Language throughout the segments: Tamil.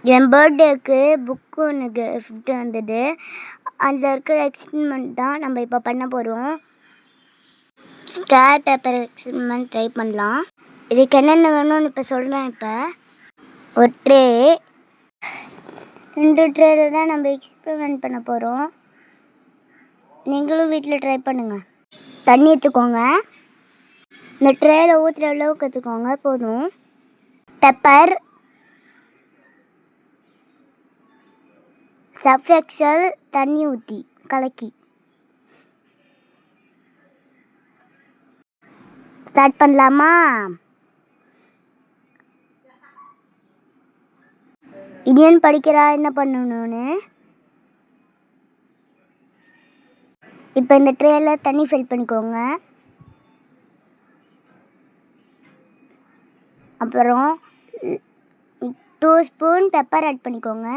என் பர்த்டேக்கு புக்கு ஒன்று கிஃப்ட் வந்தது. அதில் இருக்கிற எக்ஸ்பெரிமெண்ட் தான் நம்ம இப்போ பண்ண போகிறோம். ஸ்டார் பேப்பர் எக்ஸ்பெரிமெண்ட் ட்ரை பண்ணலாம். இதுக்கு என்னென்ன வேணும்னு இப்போ சொல்கிறேன். இப்போ ஒரு ட்ரே, 2 ட்ரேல தான் நம்ம எக்ஸ்பெரிமெண்ட் பண்ண போகிறோம். நீங்களும் வீட்டில் ட்ரை பண்ணுங்கள். தண்ணி எடுத்துக்கோங்க. இந்த ட்ரேயில் ஊற்றுற அளவுக்கு எடுத்துக்கோங்க, போதும். பெப்பர், சர்ஃப் எக்ஸல் தண்ணி ஊற்றி கலக்கி ஸ்டார்ட் பண்ணலாமா? இனியன் படிக்கிறா என்ன பண்ணணும்னு. இப்போ இந்த ட்ரேயில் தண்ணி ஃபில் பண்ணிக்கோங்க. அப்புறம் 2 ஸ்பூன் பெப்பர் ஆட் பண்ணிக்கோங்க.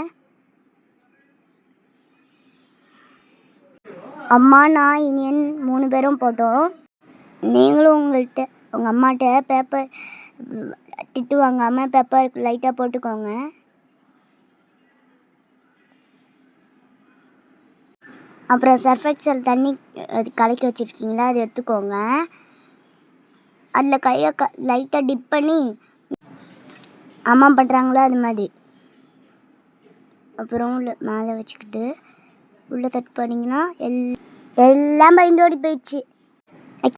அம்மா, நான், இனியன் 3 பேரும் போட்டோம். நீங்களும் உங்கள் அம்மாட்ட பேப்பர் திட்டு வாங்காமல் பெப்பர் லைட்டாக போட்டுக்கோங்க. அப்புறம் சர்ஃப் எக்ஸல் தண்ணி கலக்கி வச்சுருக்கீங்களா, அது எடுத்துக்கோங்க. அதில் கையை லைட்டாக டிப் பண்ணி அம்மா பண்ணுறாங்களோ அது மாதிரி. அப்புறம் மேலே வச்சுக்கிட்டு உள்ளே தட்டு பண்ணிங்கன்னா எல்லாம் பயந்தோடி போயிடுச்சு.